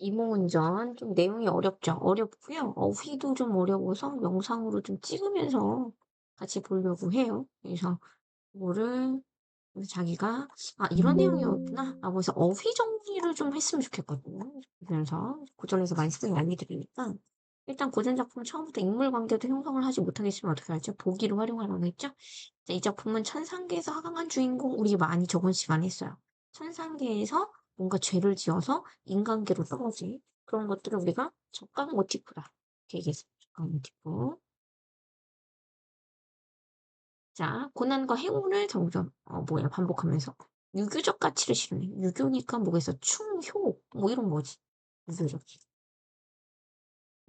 이모운전 좀 내용이 어렵죠. 어렵고요. 어휘도 좀 어려워서 영상으로 좀 찍으면서 같이 보려고 해요. 그래서 그거를 자기가 '아 이런 내용이었구나.'라고 해서 어휘 정리를 좀 했으면 좋겠거든요. 그러면서 고전에서 많이 쓰는 어휘들이니까 일단 고전 작품 처음부터 인물 관계도 형성을 하지 못하겠으면 어떻게 하죠? 보기를 활용하라고 했죠. 자, 이 작품은 천상계에서 하강한 주인공 우리 많이 저번 시간에 했어요. 천상계에서 뭔가 죄를 지어서 인간계로 떨어진 그런 것들을 우리가 적강 모티프다. 이렇게 얘기했어요. 적강 모티프. 자, 고난과 행운을 점점 반복하면서 유교적 가치를 실현해. 유교니까 뭐겠어? 충효 뭐 이런 거지. 유교적.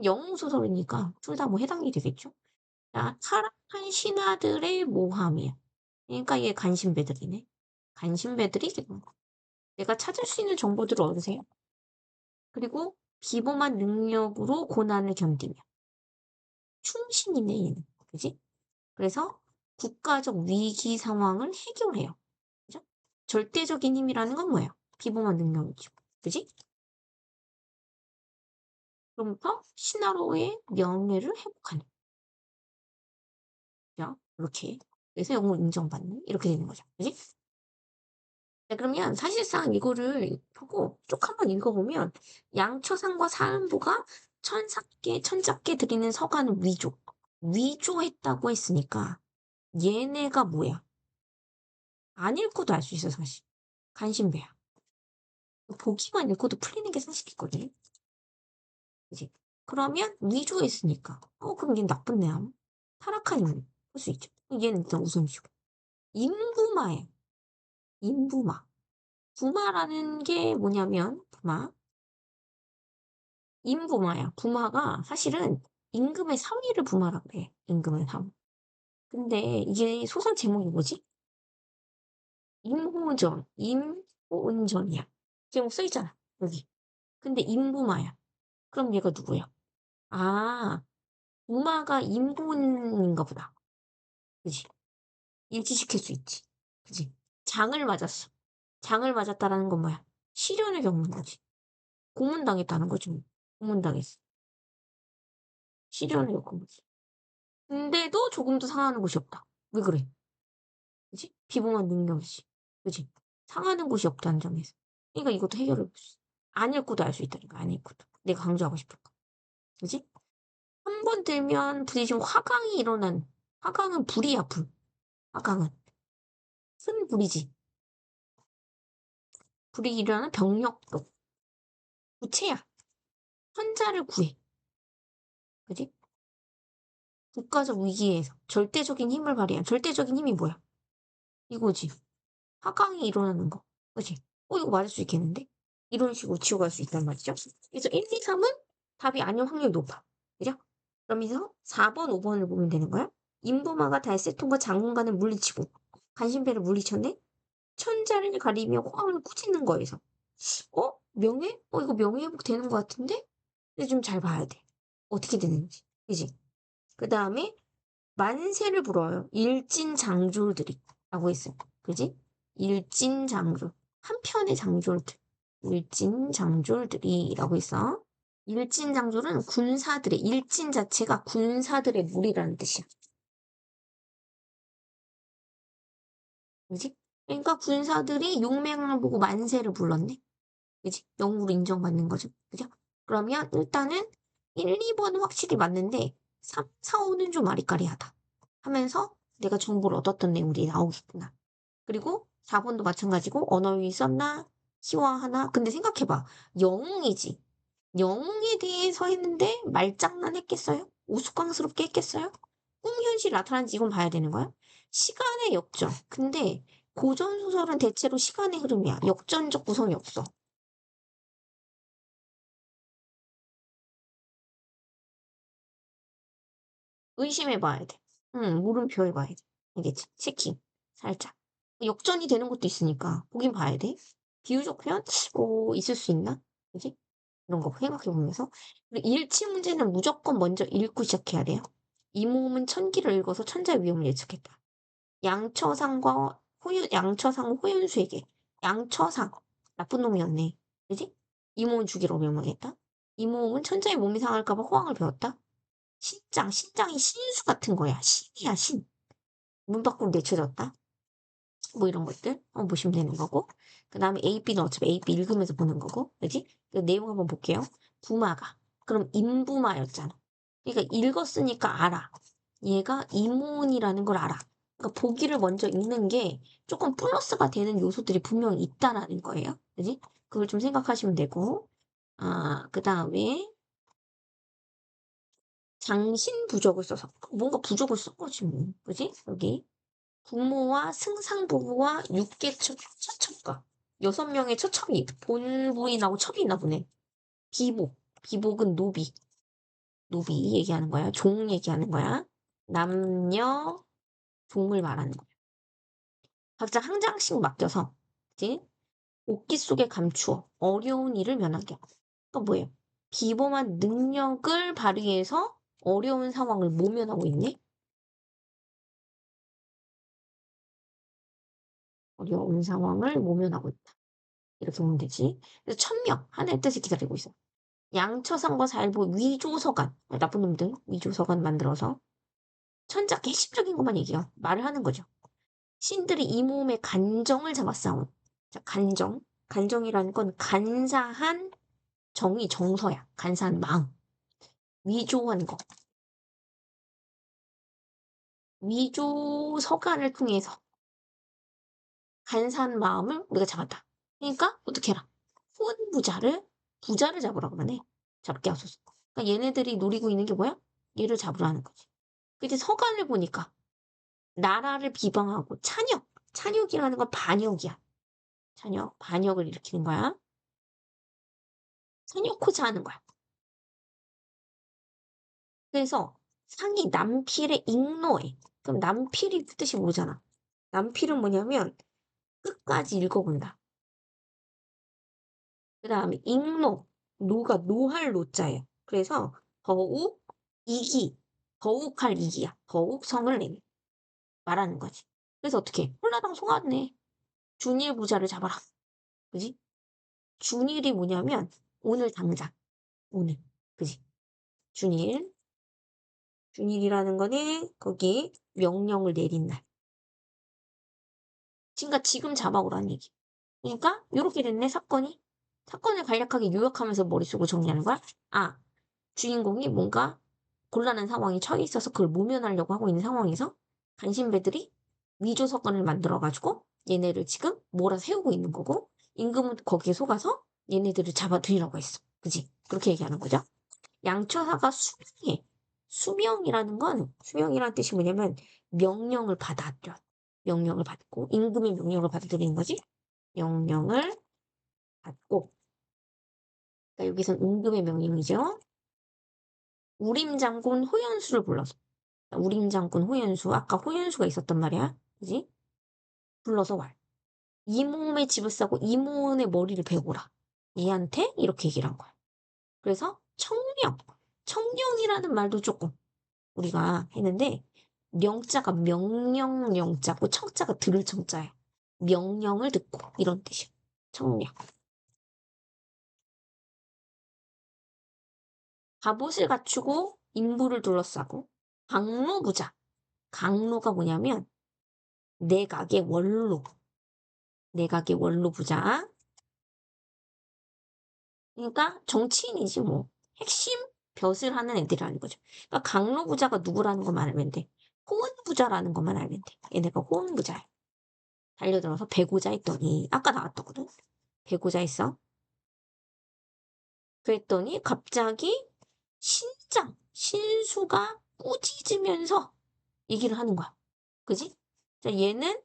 영웅 소설이니까 둘 다 뭐 해당이 되겠죠? 자, 타락한 신하들의 모함이야. 그러니까 얘 간신배들이네. 간신배들이 지금 내가 찾을 수 있는 정보들을 얻으세요. 그리고 비범한 능력으로 고난을 견디며 충신이네 얘는. 그지? 그래서 국가적 위기 상황을 해결해요. 그죠? 절대적인 힘이라는 건 뭐예요? 비범한 능력이죠. 그지? 그러면서 신하로의 명예를 회복하는. 그죠? 이렇게. 그래서 영웅을 인정받는. 이렇게 되는 거죠. 그지? 네, 그러면 사실상 이거를 보고 쭉 한번 읽어보면 양처상과 사안부가 천사께 드리는 서가는 위조. 위조했다고 했으니까 얘네가 뭐야? 안 읽고도 알 수 있어 사실. 간신배야. 보기만 읽고도 풀리는 게 사실이거든. 그지? 그러면 위조했으니까 그럼 얘는 나쁜 애야. 타락한 인물 할 수 있죠. 얘는 일단 우선시고. 인부마야. 인부마. 부마라는 게 뭐냐면 부마. 임부마야. 부마가 사실은 임금의 사위를 부마라 그래. 임금의 사위. 근데 이게 소설 제목이 뭐지? 임호전, 임호은전이야. 제목 써 있잖아, 여기. 근데 임부마야. 그럼 얘가 누구야? 아, 부마가 임호은인가 보다. 그지? 일치시킬 수 있지. 그지? 장을 맞았어. 장을 맞았다라는 건 뭐야? 시련을 겪는 거지. 고문당했다는 거지. 뭐. 고문당했어. 시련을 겪은 거지. 근데도 조금도 상하는 곳이 없다. 왜 그래? 그지? 비범한 능력이지. 그지? 상하는 곳이 없다는 점에서. 그러니까 이것도 해결해 볼 수 있어. 안 읽고도 알 수 있다니까, 안 읽고도. 내가 강조하고 싶은 거. 그지? 한 번 들면 부딪히면 화강이 일어난, 화강은 불이야, 불. 화강은. 큰 불이지. 불이 일어나는 병력도. 부채야. 환자를 구해. 그지? 국가적 위기에서 절대적인 힘을 발휘한 절대적인 힘이 뭐야? 이거지. 화강이 일어나는 거. 그지? 이거 맞을 수 있겠는데? 이런 식으로 지워갈 수 있단 말이죠. 그래서 1, 2, 3은 답이 아닐 확률이 높아. 그죠? 그러면서 4번, 5번을 보면 되는 거야. 인부마가 달세통과 장군간을 물리치고 간신배를 물리쳤네? 천자를 가리며 호황을 꾸짖는 거에서. 명예? 이거 명예회복 되는 것 같은데? 근데 좀 잘 봐야 돼. 어떻게 되는지. 그지? 그 다음에 만세를 불어요. 일진장졸들이. 라고 했어요. 그지? 일진장졸. 한편의 장졸들. 일진장졸들이라고 했어. 일진장졸은 군사들의, 일진 자체가 군사들의 무리라는 뜻이야. 그지? 그러니까 군사들이 용맹을 보고 만세를 불렀네. 그지? 영구로 인정받는 거죠. 그죠? 그러면 일단은 1, 2번은 확실히 맞는데 3, 4, 5는 좀 아리까리하다. 하면서 내가 정보를 얻었던 내용들이 나오겠구나. 그리고 4번도 마찬가지고 언어유희 썼나? 시화하나? 근데 생각해봐. 영웅이지. 영웅에 대해서 했는데 말장난 했겠어요? 우스꽝스럽게 했겠어요? 꿈 현실 나타난지 이건 봐야 되는 거야? 시간의 역전. 근데 고전 소설은 대체로 시간의 흐름이야. 역전적 구성이 없어. 의심해 봐야 돼. 물음표 해 봐야 돼. 알겠지? 체킹. 살짝. 역전이 되는 것도 있으니까 보긴 봐야 돼. 비유적 표현? 있을 수 있나? 그지? 이런 거 생각해 보면서. 그리고 일치 문제는 무조건 먼저 읽고 시작해야 돼요. 이 모음은 천기를 읽어서 천자의 위험을 예측했다. 양처상 호연수에게. 양처상. 나쁜 놈이었네. 그지? 이모는 주기로 명령했다. 이모는 천자의 몸이 상할까 봐 호황을 배웠다. 신장이 신수 같은 거야. 신이야, 신. 문 밖으로 내쳐졌다. 뭐 이런 것들 보시면 되는 거고. 그 다음에 A, B는 어차피 A, B 읽으면서 보는 거고. 그지? 그 내용 한번 볼게요. 부마가. 그럼 인부마였잖아. 그러니까 읽었으니까 알아. 얘가 이모운이라는 걸 알아. 그러니까 보기를 먼저 읽는 게 조금 플러스가 되는 요소들이 분명히 있다라는 거예요. 그지? 그걸 좀 생각하시면 되고. 그 다음에 장신 부적을 써서 뭔가 부적을 쓴 거지 뭐. 그지? 여기 부모와 승상부부와 육계 처첩가 6명의 처첩이 본부인하고 첩이 있나 보네. 비복은 노비 얘기하는 거야. 종 얘기하는 거야. 남녀 종을 말하는 거야. 각자 한 장씩 맡겨서 그치? 옥기 속에 감추어 어려운 일을 면하게 하고. 그러니까 뭐예요? 비범한 능력을 발휘해서 어려운 상황을 모면하고 있네. 어려운 상황을 모면하고 있다. 이렇게 보면 되지. 그래서 천명, 하나의 뜻을 기다리고 있어. 양처상과 살보 위조서간, 나쁜 놈들 위조서간 만들어서 천자 핵심적인 것만 얘기해요. 말을 하는 거죠. 신들이 이 몸의 간정을 잡아싸운. 자, 간정이라는 건 간사한 정의, 정서야. 간사한 마음. 위조한 거. 위조서간을 통해서 간사한 마음을 우리가 잡았다. 그러니까 어떻게 해라. 부자를 잡으라 그러네. 잡게 하소서. 그러니까 얘네들이 노리고 있는 게 뭐야? 얘를 잡으라는 거지. 그치 서간을 보니까 나라를 비방하고 찬욕이라는 건 반역이야. 반역을 일으키는 거야. 찬욕코자 하는 거야. 그래서 상이 남필의 익노해. 그럼 남필이 뜻이 뭐잖아. 남필은 뭐냐면 끝까지 읽어본다. 그 다음에 익노, 노가 노할 노자예요. 그래서 더욱할 이기야. 더욱 성을 내는 말하는 거지. 그래서 어떻게 홀라당 송하네. 준일 부자를 잡아라. 그지? 준일이 뭐냐면 오늘 당장. 오늘. 그지? 준일. 준일이라는 거는 거기 명령을 내린 날. 그러니까 지금 잡아오라는 얘기. 그러니까 이렇게 됐네 사건이. 사건을 간략하게 요약하면서 머릿속으로 정리하는 거야. 주인공이 뭔가 곤란한 상황에 처해 있어서 그걸 모면하려고 하고 있는 상황에서 간신배들이 위조 사건을 만들어가지고 얘네를 지금 몰아세우고 있는 거고 임금은 거기에 속아서 얘네들을 잡아들이라고 했어. 그지? 그렇게 얘기하는 거죠. 양처사가 수명해. 수명이라는 뜻이 뭐냐면 명령을 받아들여. 명령을 받고 임금의 명령을 받아들이는 거지. 명령을 받고 그러니까 여기선 임금의 명령이죠. 우림장군 호연수를 불러서 우림장군 호연수 아까 호연수가 있었단 말이야. 그지? 불러서 말. 이몸의 집을 싸고 이몸의 머리를 베고라. 얘한테 이렇게 얘기를 한 거야. 그래서 청령이라는 말도 조금 우리가 했는데 명자가 명령자고 청자가 들을 청자야. 명령을 듣고 이런 뜻이야. 청령. 갑옷을 갖추고 인부를 둘러싸고 강로부자. 강로가 뭐냐면 내각의 원로. 내각의 원로 부자. 그러니까 정치인이지 뭐. 핵심 벼슬 하는 애들이라는 거죠. 그러니까 강로 부자가 누구라는 것만 알면 돼. 호은 부자라는 것만 알면 돼. 얘네가 호은 부자야. 달려들어서 배고자 했더니 아까 나왔더거든. 배고자 했어. 그랬더니 갑자기 신수가 꾸짖으면서 얘기를 하는 거야. 그지? 자, 얘는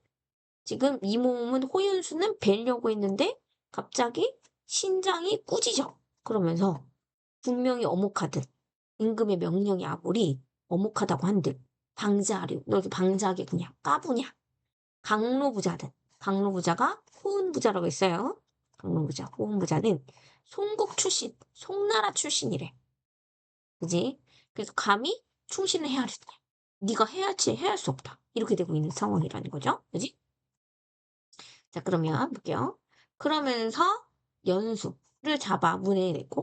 지금 이 몸은 호윤수는 뵈려고 했는데 갑자기 신장이 꾸짖어. 그러면서 분명히 어목하듯 임금의 명령이 아무리 어목하다고 한들 방자하려 너도 방자하게 그냥 까부냐. 강로부자가 호은부자라고 했어요. 호은부자는 송국 출신, 송나라 출신이래. 그지? 그래서 감히 충신을 헤아렸냐. 네가 해야지 해야 할 수 없다. 이렇게 되고 있는 상황이라는 거죠. 그지? 자, 그러면 볼게요. 그러면서 연수. 를 잡아 문을 내고